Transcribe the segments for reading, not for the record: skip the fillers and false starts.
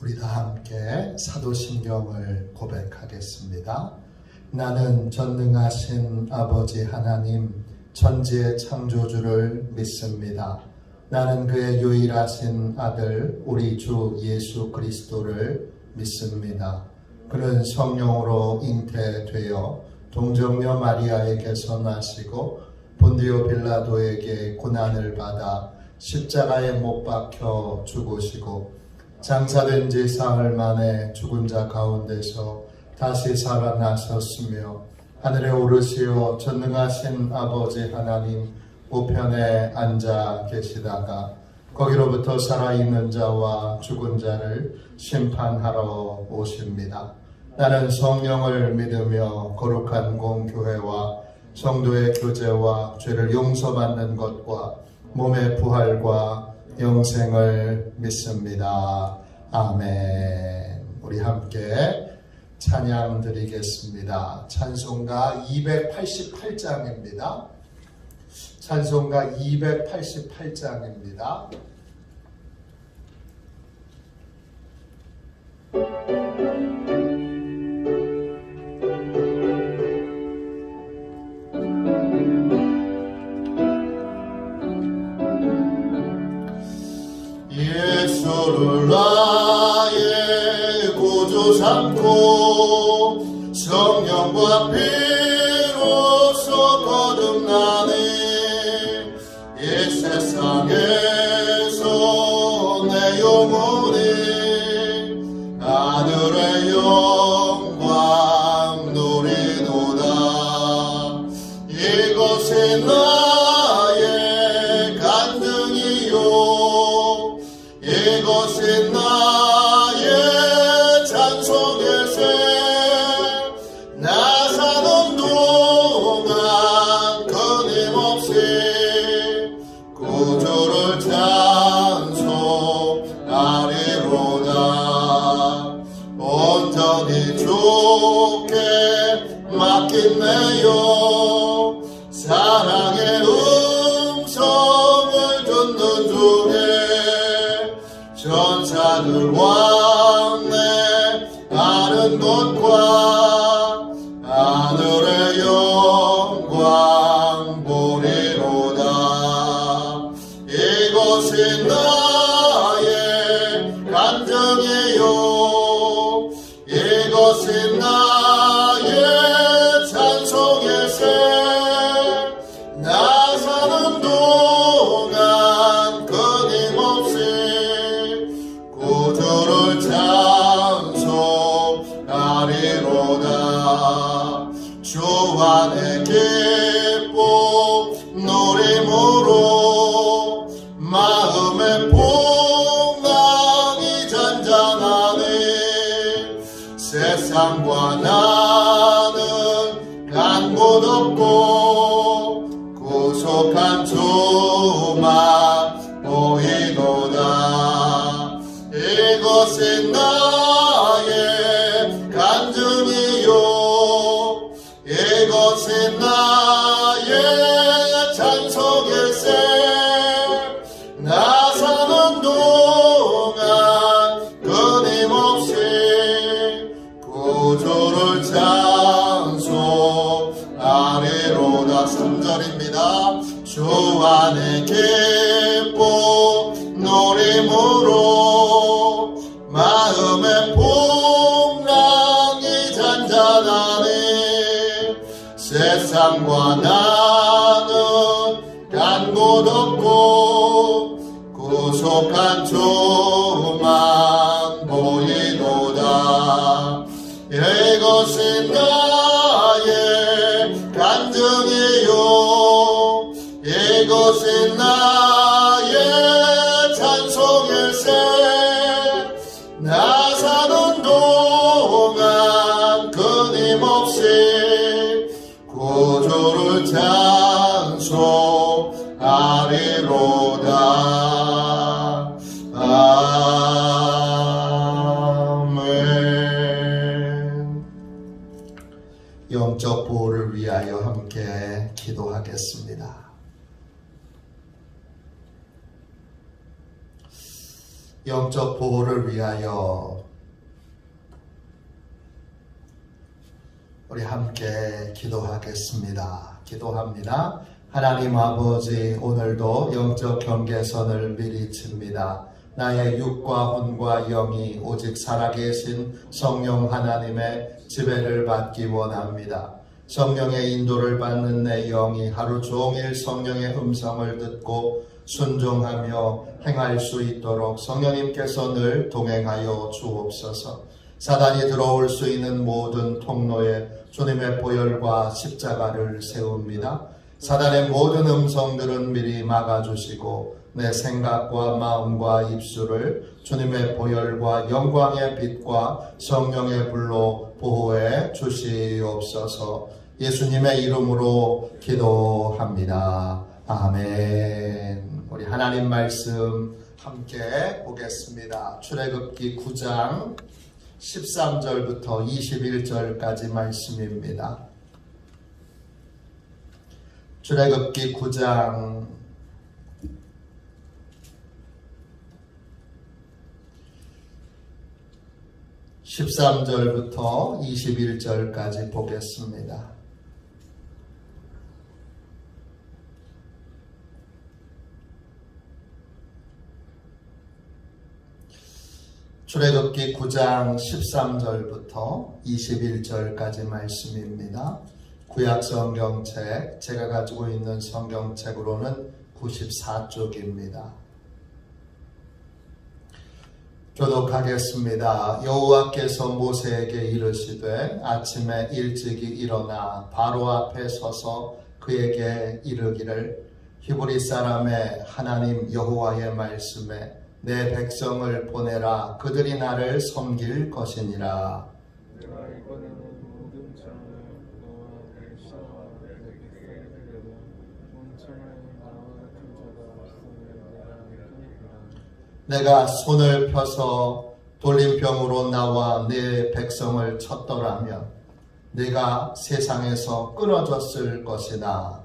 우리 다 함께 사도신경을 고백하겠습니다. 나는 전능하신 아버지 하나님 천지의 창조주를 믿습니다. 나는 그의 유일하신 아들 우리 주 예수 그리스도를 믿습니다. 그는 성령으로 잉태되어 동정녀 마리아에게서 나시고 본디오 빌라도에게 고난을 받아 십자가에 못 박혀 죽으시고 장사된 지 사흘 만에 죽은 자 가운데서 다시 살아나셨으며 하늘에 오르시어 전능하신 아버지 하나님 우편에 앉아 계시다가 거기로부터 살아있는 자와 죽은 자를 심판하러 오십니다. 나는 성령을 믿으며 거룩한 공교회와 성도의 교제와 죄를 용서받는 것과 몸의 부활과 영생을 믿습니다. 아멘. 우리 함께 찬양 드리겠습니다. 찬송가 288장입니다. 찬송가 288장입니다. 예수를 나의 구주 삼고 성령과 피로써 거듭나네. 이 세상에서 내 영혼이 하늘의 영광 누리도다. 이것이 나의 간증이요 이것이 나의 찬송일세. 나 사는 동안 끊임없이 구주를 찬송하리로다. 온전히 주께 맡긴 내요 사랑의 음성을 듣는 중에 전사들 왕래 하는 것과 하늘의 영광 보리로다. 이것이 나의 간증이요 이것이 나의 찬송일세. 나 사는 동안 끊임없이 구주를 찬송하리로다. 주 안에 기뻐 노림으로 마음의 풍랑이 잔잔하네. 세상과 나는 간 곳 없고 구속한 주만 보이도다. 이것이 나의 간증이요 이것이 나의 찬송일세. 나 사는 동안 끊임없이 구주를 찬송하리로다. 3절입니다. 주 안에 기뻐 노림으로 마음의 풍랑이 잔잔하네. 세상과 나는 간 곳 없고 구속한 주만 보이도다. 이것이 나의 간증이요 이것이 나의 찬송일세. 나 사는 동안 끊임없이 구주를 찬송하리로다. 아멘. 영적 보호를 위하여 함께 기도하겠습니다. 영적 보호를 위하여 우리 함께 기도하겠습니다. 기도합니다. 하나님 아버지, 오늘도 영적 경계선을 미리 칩니다. 나의 육과魂과 영이 오직 살아계신 성령 하나님의 지배를 받기 원합니다. 성령의 인도를 받는 내 영이 하루 종일 성령의 음성을 듣고 순종하며 행할 수 있도록 성령님께서 늘 동행하여 주옵소서. 사단이 들어올 수 있는 모든 통로에 주님의 보혈과 십자가를 세웁니다. 사단의 모든 음성들은 미리 막아주시고 내 생각과 마음과 입술을 주님의 보혈과 영광의 빛과 성령의 불로 보호해 주시옵소서. 예수님의 이름으로 기도합니다. 아멘. 우리 하나님 말씀 함께 보겠습니다. 출애굽기 9장 13절부터 21절까지 말씀입니다. 출애굽기 9장 13절부터 21절까지 보겠습니다. 출애굽기 9장 13절부터 21절까지 말씀입니다. 구약 성경책, 제가 가지고 있는 성경책으로는 94쪽입니다. 교독하겠습니다. 여호와께서 모세에게 이르시되 아침에 일찍이 일어나 바로 앞에 서서 그에게 이르기를 히브리 사람의 하나님 여호와의 말씀에 내 백성을 보내라. 그들이 나를 섬길 것이니라. 내가 이번에는 모든 창을 너와 백성과 내 백성에게 드려도 온 창을 나와 같은 자가 없음을 내가 알거니와. 내가 손을 펴서 돌림병으로 나와 내 백성을 쳤더라면 내가 세상에서 끊어졌을 것이나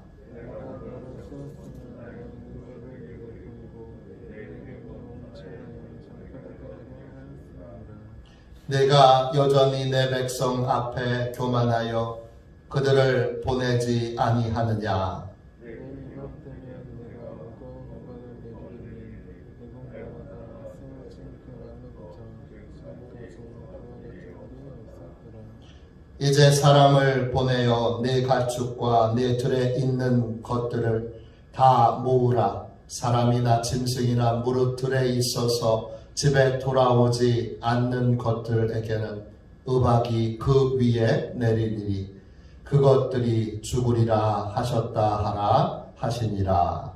내가 여전히 내 백성 앞에 교만하여 그들을 보내지 아니하느냐. 이제 사람을 보내어 내 가축과 내 들에 있는 것들을 다 모으라. 사람이나 짐승이나 무릇 들에 있어서 집에 돌아오지 않는 것들에게는 의박이 그 위에 내리리니 그것들이 죽으리라 하셨다 하라 하시니라.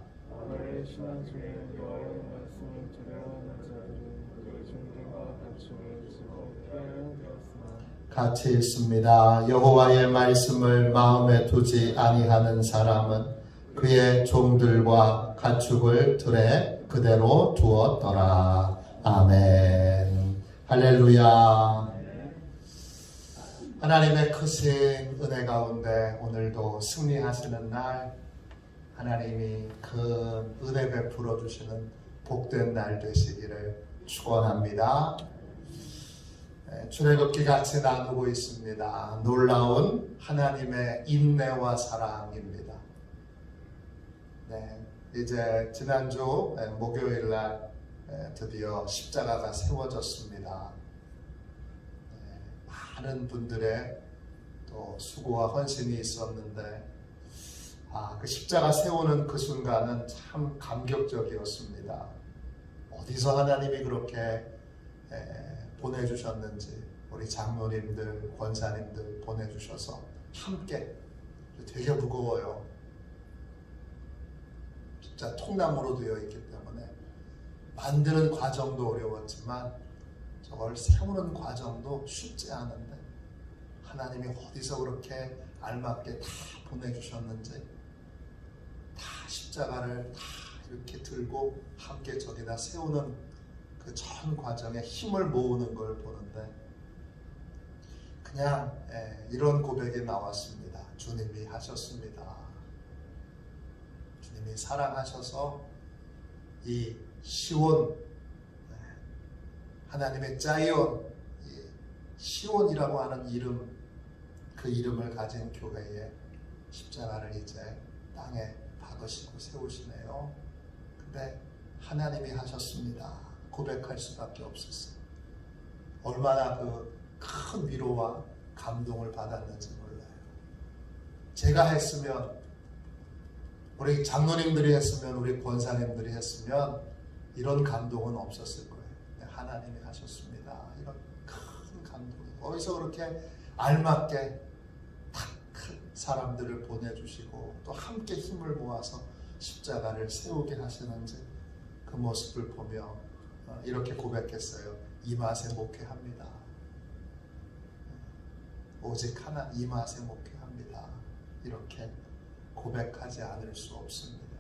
나의 신앙 중에 여호와의 말씀을 두려워하는 자들은 그 존귀와 가축을 지고 피하여 되었으나 같이 읽습니다. 여호와의 말씀을 마음에 두지 아니하는 사람은 그의 종들과 가축을 들에 그대로 두었더라. 아멘. 할렐루야. 하나님의 크신 은혜 가운데 오늘도 승리하시는 날, 하나님이 그 은혜 베풀어 주시는 복된 날 되시기를 축원합니다. 출애굽기 같이 나누고 있습니다. 놀라운 하나님의 인내와 사랑입니다. 네, 이제 지난주 목요일 날 드디어 십자가가 세워졌습니다. 많은 분들의 또 수고와 헌신이 있었는데 그 십자가 세우는 그 순간은 참 감격적이었습니다. 어디서 하나님이 그렇게 보내주셨는지 우리 장로님들, 권사님들 보내주셔서 함께 되게 무거워요. 진짜 통나무로 되어 있기 때문에 만드는 과정도 어려웠지만 저걸 세우는 과정도 쉽지 않은데 하나님이 어디서 그렇게 알맞게 다 보내주셨는지 다 십자가를 다 이렇게 들고 함께 저기다 세우는 그 전 과정에 힘을 모으는 걸 보는데 그냥 이런 고백이 나왔습니다. 주님이 하셨습니다. 주님이 사랑하셔서 이 시온 하나님의 자이온, 시온이라고 하는 이름, 그 이름을 가진 교회에 십자가를 이제 땅에 박으시고 세우시네요. 근데 하나님이 하셨습니다. 고백할 수밖에 없었어요. 얼마나 그 큰 위로와 감동을 받았는지 몰라요. 제가 했으면, 우리 장로님들이 했으면, 우리 권사님들이 했으면 이런 감동은 없었을 거예요. 하나님이 하셨습니다. 이런 큰 감동이 어디서 그렇게 알맞게 딱 사람들을 보내주시고 또 함께 힘을 모아서 십자가를 세우게 하시는지 그 모습을 보며 이렇게 고백했어요. 이 맛에 목회합니다. 오직 하나 이 맛에 목회합니다. 이렇게 고백하지 않을 수 없습니다.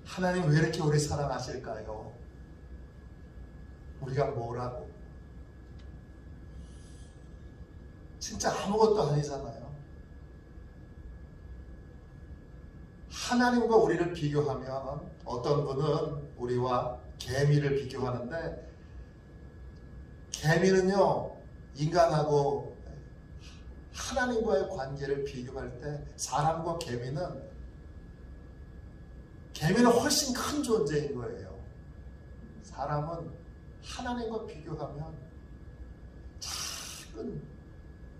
하나님 왜 이렇게 우리 사랑하실까요? 우리가 뭐라고? 진짜 아무것도 아니잖아요. 하나님과 우리를 비교하면 어떤 분은 우리와 개미를 비교하는데, 개미는요 인간하고 하나님과의 관계를 비교할 때 사람과 개미는 훨씬 큰 존재인 거예요. 사람은 하나님과 비교하면 작은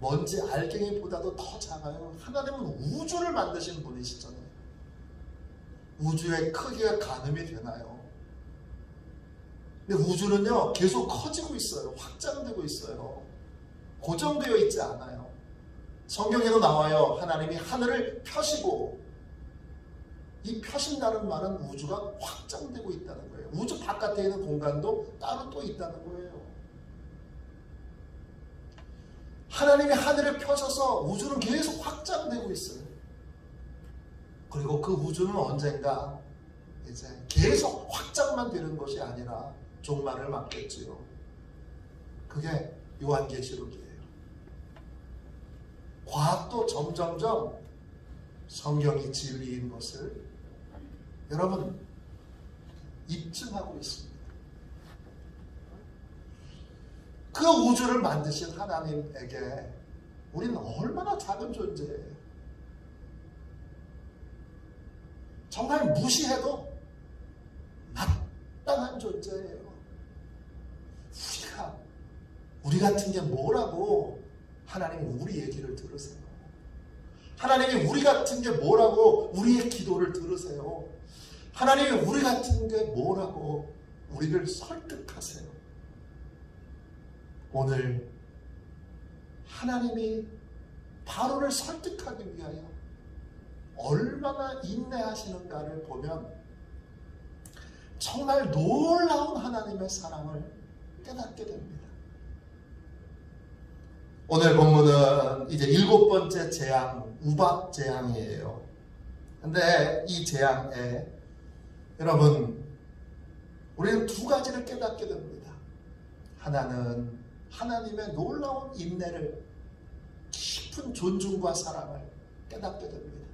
먼지 알갱이보다도 더 작아요. 하나님은 우주를 만드신 분이시잖아요. 우주의 크기가 가늠이 되나요? 근데 우주는요 계속 커지고 있어요. 확장되고 있어요. 고정되어 있지 않아요. 성경에도 나와요. 하나님이 하늘을 펴시고, 이 펴신다는 말은 우주가 확장되고 있다는 거예요. 우주 바깥에 있는 공간도 따로 또 있다는 거예요. 하나님이 하늘을 펴셔서 우주는 계속 확장되고 있어요. 그리고 그 우주는 언젠가 이제 계속 확장만 되는 것이 아니라 종말을 맞겠지요. 그게 요한계시록이에요. 과학도 점점점 성경이 진리인 것을 여러분 입증하고 있습니다. 그 우주를 만드신 하나님에게 우리는 얼마나 작은 존재예요. 정말 무시해도 마땅한 존재예요. 우리 같은 게 뭐라고 하나님이 우리 얘기를 들으세요. 하나님이 우리 같은 게 뭐라고 우리의 기도를 들으세요. 하나님이 우리 같은 게 뭐라고 우리를 설득하세요. 오늘 하나님이 바로를 설득하기 위하여 얼마나 인내하시는가를 보면 정말 놀라운 하나님의 사랑을 깨닫게 됩니다. 오늘 본문은 이제 7번째 재앙, 우박 재앙이에요. 근데 이 재앙에 여러분 우리는 두 가지를 깨닫게 됩니다. 하나는 하나님의 놀라운 인내를, 깊은 존중과 사랑을 깨닫게 됩니다.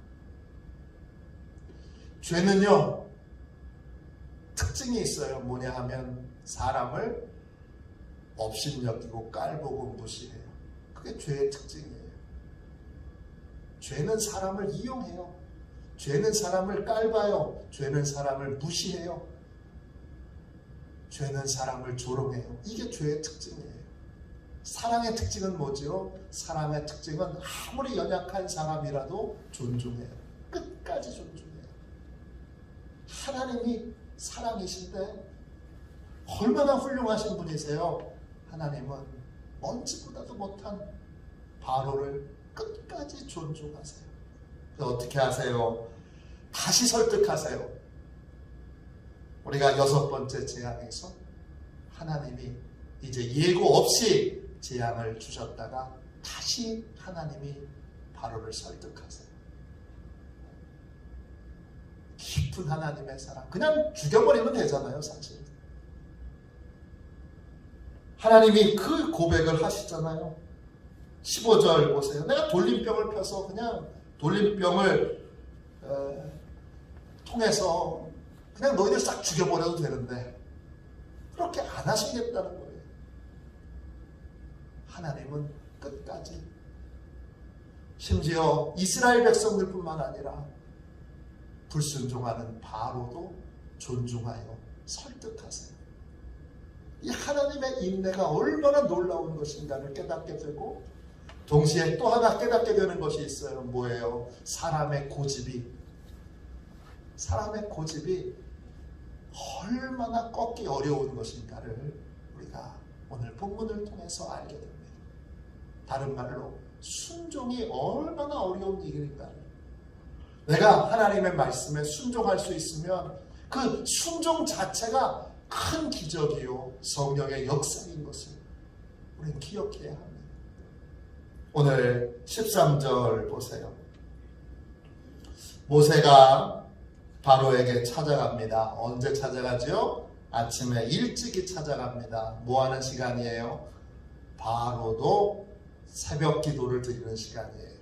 죄는요 특징이 있어요. 뭐냐 하면 사람을 업신여기고 깔보고 무시해요. 그게 죄의 특징이에요. 죄는 사람을 이용해요. 죄는 사람을 깔봐요. 죄는 사람을 무시해요. 죄는 사람을 조롱해요. 이게 죄의 특징이에요. 사랑의 특징은 뭐죠? 사랑의 특징은 아무리 연약한 사람이라도 존중해요. 끝까지 존중해요. 하나님이 사랑이신데 얼마나 훌륭하신 분이세요. 하나님은 먼지보다도 못한 바로를 끝까지 존중하세요. 그래서 어떻게 하세요? 다시 설득하세요. 우리가 6번째 재앙에서 하나님이 이제 예고 없이 재앙을 주셨다가 다시 하나님이 바로를 설득하세요. 깊은 하나님의 사랑. 그냥 죽여버리면 되잖아요, 사실. 하나님이 그 고백을 하시잖아요. 15절 보세요. 내가 돌림병을 펴서 그냥 돌림병을 통해서 그냥 너희들 싹 죽여버려도 되는데 그렇게 안 하시겠다는 거예요. 하나님은 끝까지, 심지어 이스라엘 백성들뿐만 아니라 불순종하는 바로도 존중하여 설득하세요. 이 하나님의 인내가 얼마나 놀라운 것인가를 깨닫게 되고, 동시에 또 하나 깨닫게 되는 것이 있어요. 뭐예요? 사람의 고집이 얼마나 꺾기 어려운 것인가를 우리가 오늘 본문을 통해서 알게 됩니다. 다른 말로 순종이 얼마나 어려운 일인가를, 내가 하나님의 말씀에 순종할 수 있으면 그 순종 자체가 큰 기적이요 성령의 역사인 것을 우리는 기억해야 합니다. 오늘 13절 보세요. 모세가 바로에게 찾아갑니다. 언제 찾아가죠? 아침에 일찍이 찾아갑니다. 뭐 하는 시간이에요? 바로도 새벽 기도를 드리는 시간이에요.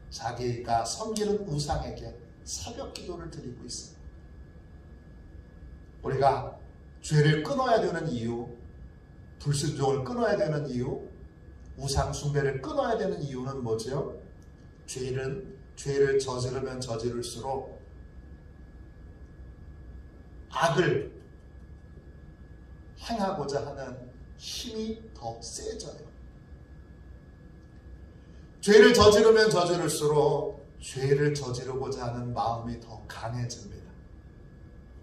자기가 섬기는 우상에게 새벽 기도를 드리고 있어요. 우리가 죄를 끊어야 되는 이유, 불순종을 끊어야 되는 이유, 우상 숭배를 끊어야 되는 이유는 뭐죠? 죄를 저지르면 저지를수록 악을 행하고자 하는 힘이 더 세져요. 죄를 저지르면 저지를수록 죄를 저지르고자 하는 마음이 더 강해집니다.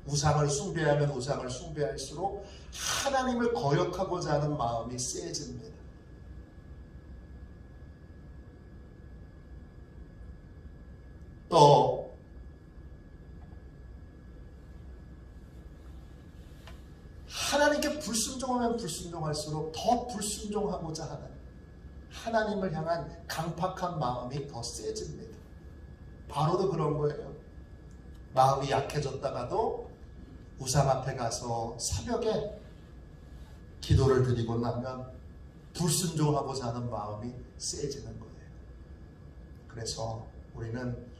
우상을 숭배하면 우상을 숭배할수록 하나님을 거역하고자 하는 마음이 세집니다. 또 하나님께 불순종하면 불순종할수록 더 불순종하고자 하는 하나님을 향한 강팍한 마음이 더 세집니다. 바로도 그런 거예요. 마음이 약해졌다가도 우상 앞에 가서 새벽에 기도를 드리고 나면 불순종하고자 하는 마음이 세지는 거예요. 그래서 우리는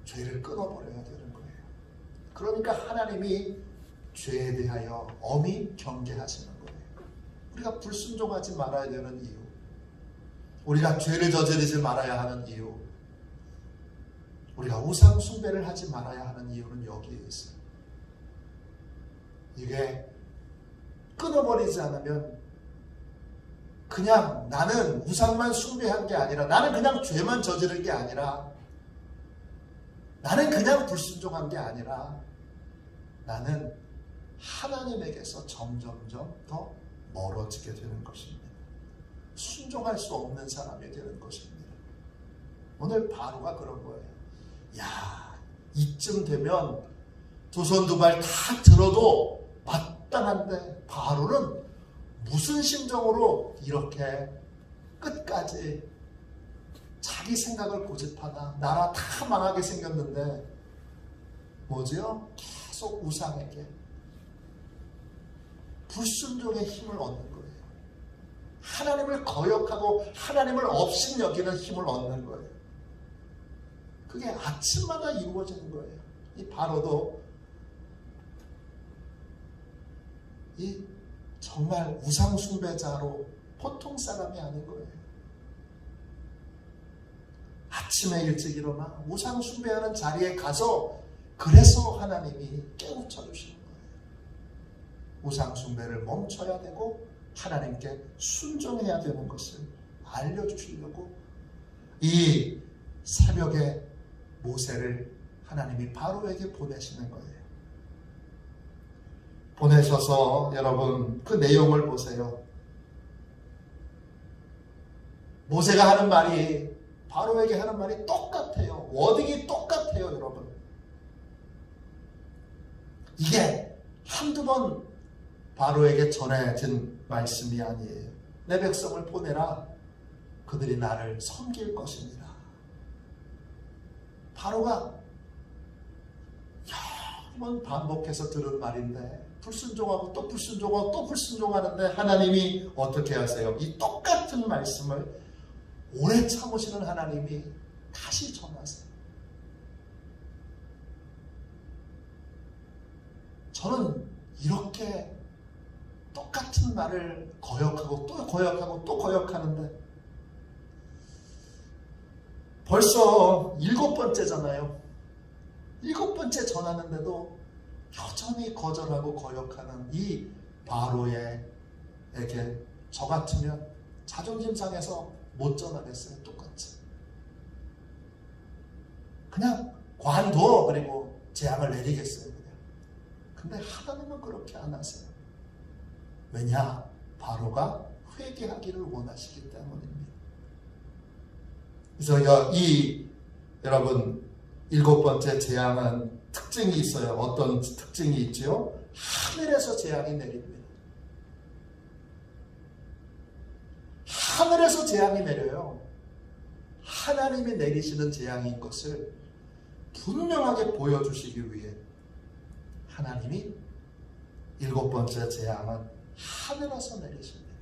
죄를 끊어버려야 되는 거예요. 그러니까 하나님이 죄에 대하여 엄히 경계하시는 거예요. 우리가 불순종하지 말아야 되는 이유, 우리가 죄를 저지르지 말아야 하는 이유, 우리가 우상 숭배를 하지 말아야 하는 이유는 여기에 있어요. 이게 끊어버리지 않으면 그냥 나는 우상만 숭배한 게 아니라, 나는 그냥 죄만 저지른 게 아니라, 나는 그냥 불순종한 게 아니라, 나는 하나님에게서 점점점 더 멀어지게 되는 것입니다. 순종할 수 없는 사람이 되는 것입니다. 오늘 바로가 그런 거예요. 야, 이쯤 되면 두 손 두 발 다 들어도 마땅한데 바로는 무슨 심정으로 이렇게 끝까지 자기 생각을 고집하나, 나라 다 망하게 생겼는데 뭐지요? 계속 우상에게 불순종의 힘을 얻는 거예요. 하나님을 거역하고 하나님을 업신여기는 힘을 얻는 거예요. 그게 아침마다 이루어지는 거예요. 이 바로도 이 정말 우상 숭배자로 보통 사람이 아닌 거예요. 아침에 일찍 일어나 우상 숭배하는 자리에 가서, 그래서 하나님이 깨우쳐 주시는 거예요. 우상 숭배를 멈춰야 되고 하나님께 순종해야 되는 것을 알려주시려고 이 새벽에 모세를 하나님이 바로에게 보내시는 거예요. 보내셔서 여러분 그 내용을 보세요. 모세가 하는 말이 바로에게 하는 말이 똑같아요. 워딩이 똑같아요, 여러분. 이게 한두 번 바로에게 전해진 말씀이 아니에요. 내 백성을 보내라. 그들이 나를 섬길 것입니다. 바로가 여러 번 반복해서 들은 말인데, 불순종하고 또 불순종하고 또 불순종하는데 하나님이 어떻게 하세요? 이 똑같은 말씀을 오래 참으시는 하나님이 다시 전하세요. 저는 이렇게 똑같은 말을 거역하고 또 거역하고 또 거역하는데 벌써 7번째잖아요. 7번째 전하는데도 여전히 거절하고 거역하는 이 바로에게 저 같으면 자존심 상해서 못 전하겠어요. 똑같이. 그냥 관둬. 그리고 재앙을 내리겠어요. 그냥. 근데 하나님은 그렇게 안 하세요. 왜냐? 바로가 회개하기를 원하시기 때문입니다. 그래서 여러분 7번째 재앙은 특징이 있어요. 어떤 특징이 있죠? 하늘에서 재앙이 내립니다. 하늘에서 재앙이 내려요. 하나님이 내리시는 재앙인 것을 분명하게 보여주시기 위해 하나님이 7번째 재앙은 하늘에서 내리십니다.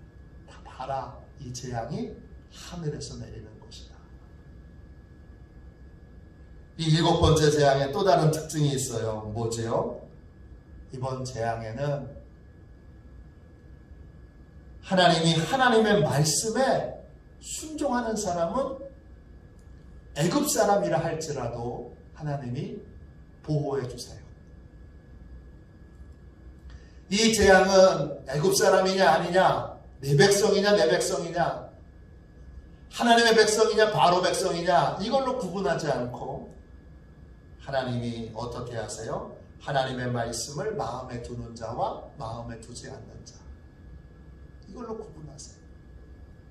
다 봐라, 이 재앙이 하늘에서 내리는 것이다. 이 7번째 재앙에 또 다른 특징이 있어요. 뭐지요? 이번 재앙에는 하나님이 하나님의 말씀에 순종하는 사람은 애굽 사람이라 할지라도 하나님이 보호해 주세요. 이 재앙은 애굽 사람이냐 아니냐, 내 백성이냐 내 백성이냐, 하나님의 백성이냐 바로 백성이냐, 이걸로 구분하지 않고 하나님이 어떻게 하세요? 하나님의 말씀을 마음에 두는 자와 마음에 두지 않는 자, 이걸로 구분하세요.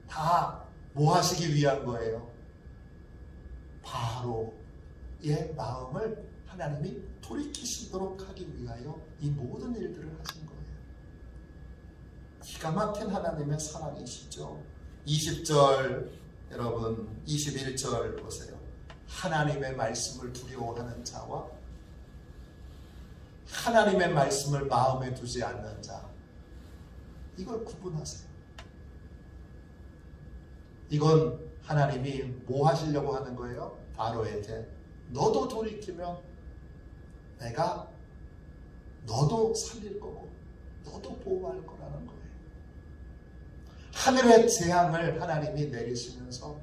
다 뭐 하시기 위한 거예요? 바로의 마음을 하나님이 돌이키시도록 하기 위하여 이 모든 일들을 하신 거예요. 기가 막힌 하나님의 사랑이시죠. 20절 여러분 21절 보세요. 하나님의 말씀을 두려워하는 자와 하나님의 말씀을 마음에 두지 않는 자, 이걸 구분하세요. 이건 하나님이 뭐 하시려고 하는 거예요? 바로에게 너도 돌이키면 내가 너도 살릴 거고 너도 보호할 거라는 거예요. 하늘의 재앙을 하나님이 내리시면서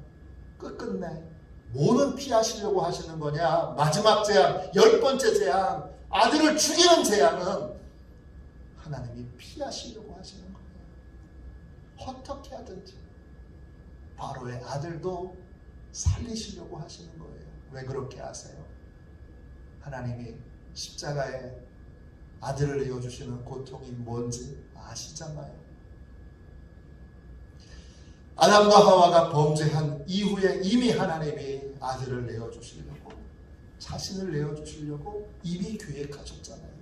끝끝내 뭐는 피하시려고 하시는 거냐? 마지막 재앙, 10번째 재앙, 아들을 죽이는 재앙은 하나님이 피하시려고 하시는 거예요. 어떻게 하든지 바로의 아들도 살리시려고 하시는 거예요. 왜 그렇게 하세요? 하나님이 십자가에 아들을 내어주시는 고통이 뭔지 아시잖아요. 아담과 하와가 범죄한 이후에 이미 하나님이 아들을 내어주시려고, 자신을 내어주시려고 이미 계획하셨잖아요.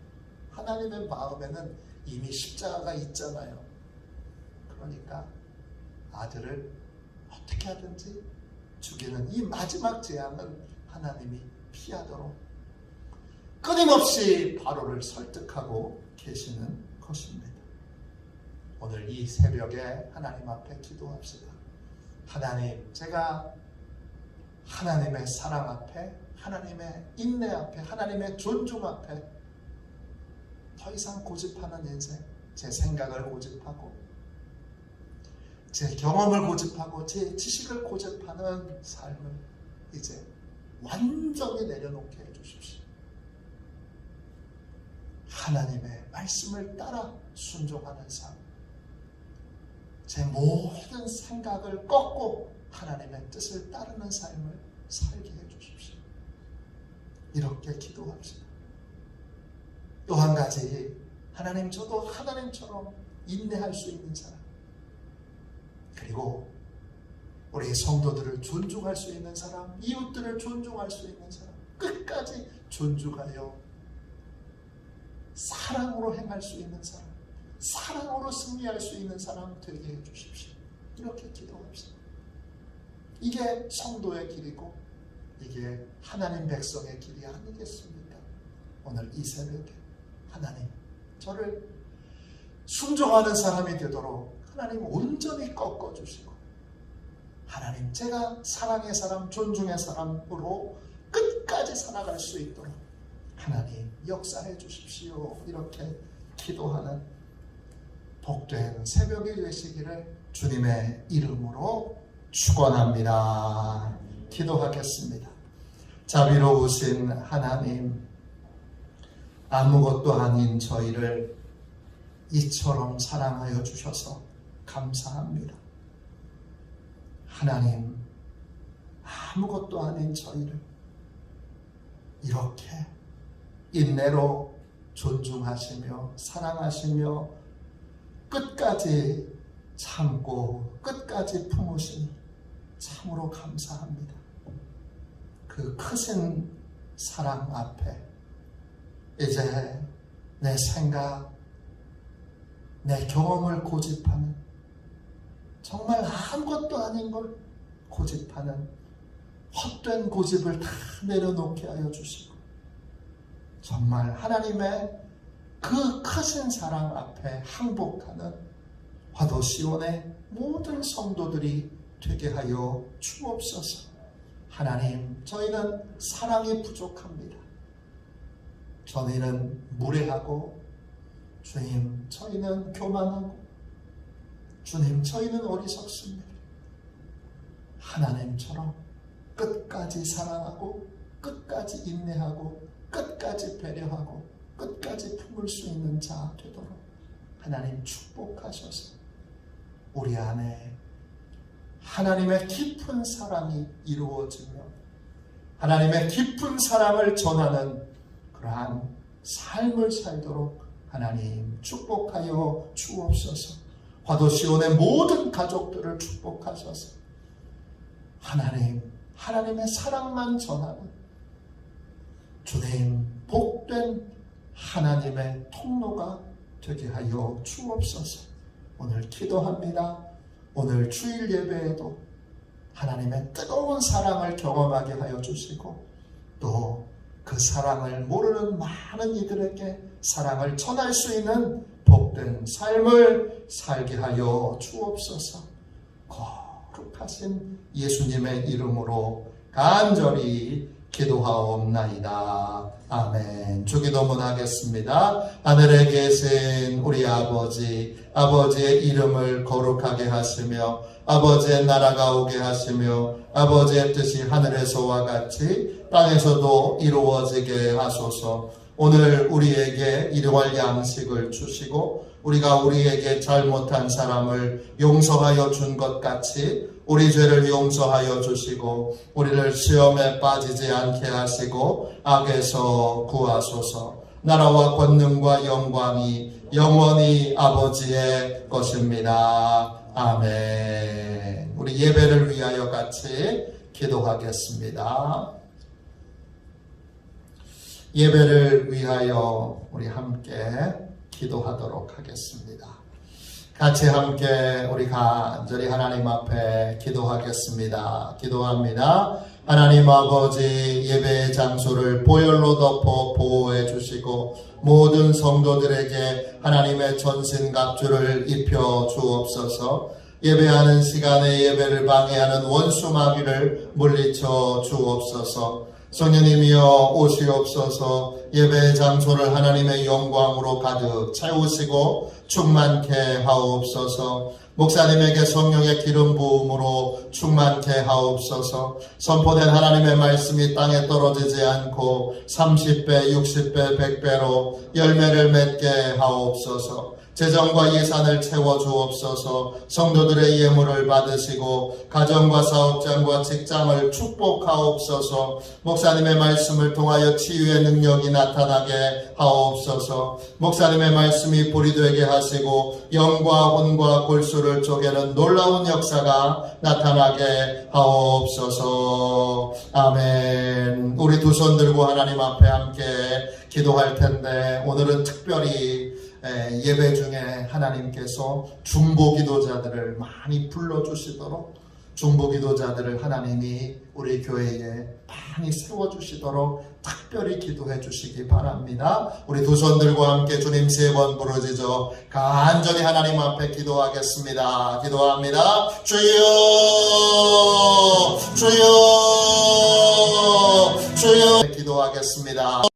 하나님의 마음에는 이미 십자가가 있잖아요. 그러니까 아들을 어떻게 하든지 죽이는 이 마지막 재앙을 하나님이 피하도록 끊임없이 바로를 설득하고 계시는 것입니다. 오늘 이 새벽에 하나님 앞에 기도합시다. 하나님, 제가 하나님의 사랑 앞에, 하나님의 인내 앞에, 하나님의 존중 앞에 더 이상 고집하는 인생, 제 생각을 고집하고 제 경험을 고집하고 제 지식을 고집하는 삶을 이제 완전히 내려놓게 해주십시오. 하나님의 말씀을 따라 순종하는 삶, 제 모든 생각을 꺾고 하나님의 뜻을 따르는 삶을 살게 해주십시오. 이렇게 기도합시다. 또 한 가지, 하나님, 저도 하나님처럼 인내할 수 있는 사람, 그리고 우리 성도들을 존중할 수 있는 사람, 이웃들을 존중할 수 있는 사람, 끝까지 존중하여 사랑으로 행할 수 있는 사람, 사랑으로 승리할 수 있는 사람 되게 해주십시오. 이렇게 기도합시다. 이게 성도의 길이고 이게 하나님 백성의 길이 아니겠습니까? 오늘 이 새벽에 하나님, 저를 순종하는 사람이 되도록 하나님 온전히 꺾어주시고, 하나님, 제가 사랑의 사람, 존중의 사람으로 끝까지 살아갈 수 있도록 하나님 역사해 주십시오. 이렇게 기도하는 복된 새벽이 되시기를 주님의 이름으로 축원합니다. 기도하겠습니다. 자비로우신 하나님, 아무것도 아닌 저희를 이처럼 사랑하여 주셔서 감사합니다. 하나님, 아무것도 아닌 저희를 이렇게 인내로 존중하시며 사랑하시며 끝까지 참고 끝까지 품으시니 참으로 감사합니다. 그 크신 사랑 앞에 이제 내 생각, 내 경험을 고집하는, 정말 아무것도 아닌 걸 고집하는 헛된 고집을 다 내려놓게 하여 주시고, 정말 하나님의 그 크신 사랑 앞에 항복하는 화도시온의 모든 성도들이 되게 하여 주옵소서. 하나님, 저희는 사랑이 부족합니다. 저희는 무례하고, 주님, 저희는 교만하고, 주님, 저희는 어리석습니다. 하나님처럼 끝까지 사랑하고, 끝까지 인내하고, 끝까지 배려하고, 끝까지 품을 수 있는 자 되도록 하나님 축복하셔서 우리 안에 하나님의 깊은 사랑이 이루어지며 하나님의 깊은 사랑을 전하는 그러한 삶을 살도록 하나님 축복하여 주옵소서. 화도시온의 모든 가족들을 축복하셔서 하나님의 사랑만 전하는 주님 복된 하나님의 통로가 되게 하여 주옵소서. 오늘 기도합니다. 오늘 주일 예배에도 하나님의 뜨거운 사랑을 경험하게 하여 주시고, 또 그 사랑을 모르는 많은 이들에게 사랑을 전할 수 있는 복된 삶을 살게 하여 주옵소서. 거룩하신 예수님의 이름으로 간절히 기도하옵나이다. 아멘. 주기도문 하겠습니다. 하늘에 계신 우리 아버지의 이름을 거룩하게 하시며 아버지의 나라가 오게 하시며 아버지의 뜻이 하늘에서와 같이 땅에서도 이루어지게 하소서. 오늘 우리에게 일용할 양식을 주시고 우리가 우리에게 잘못한 사람을 용서하여 준 것 같이 우리 죄를 용서하여 주시고 우리를 시험에 빠지지 않게 하시고 악에서 구하소서. 나라와 권능과 영광이 영원히 아버지의 것입니다. 아멘. 우리 예배를 위하여 같이 기도하겠습니다. 예배를 위하여 우리 함께 기도하도록 하겠습니다. 같이 함께 우리 간절히 하나님 앞에 기도하겠습니다. 기도합니다. 하나님 아버지, 예배의 장소를 보혈로 덮어 보호해 주시고 모든 성도들에게 하나님의 전신갑주를 입혀 주옵소서. 예배하는 시간에 예배를 방해하는 원수 마귀를 물리쳐 주옵소서. 성령님이여 오시옵소서. 예배의 장소를 하나님의 영광으로 가득 채우시고 충만케 하옵소서. 목사님에게 성령의 기름 부음으로 충만케 하옵소서. 선포된 하나님의 말씀이 땅에 떨어지지 않고 30배, 60배, 100배로 열매를 맺게 하옵소서. 재정과 예산을 채워주옵소서. 성도들의 예물을 받으시고 가정과 사업장과 직장을 축복하옵소서. 목사님의 말씀을 통하여 치유의 능력이 나타나게 하옵소서. 목사님의 말씀이 불이 되게 하시고 영과 혼과 골수를 쪼개는 놀라운 역사가 나타나게 하옵소서. 아멘. 우리 두 손 들고 하나님 앞에 함께 기도할 텐데, 오늘은 특별히 예배 중에 하나님께서 중보기도자들을 많이 불러주시도록, 중보기도자들을 하나님이 우리 교회에 많이 세워주시도록 특별히 기도해 주시기 바랍니다. 우리 두 손 들고 함께 주님 3번 부르짖어 간절히 하나님 앞에 기도하겠습니다. 기도합니다. 주여, 주여, 주여. 기도하겠습니다.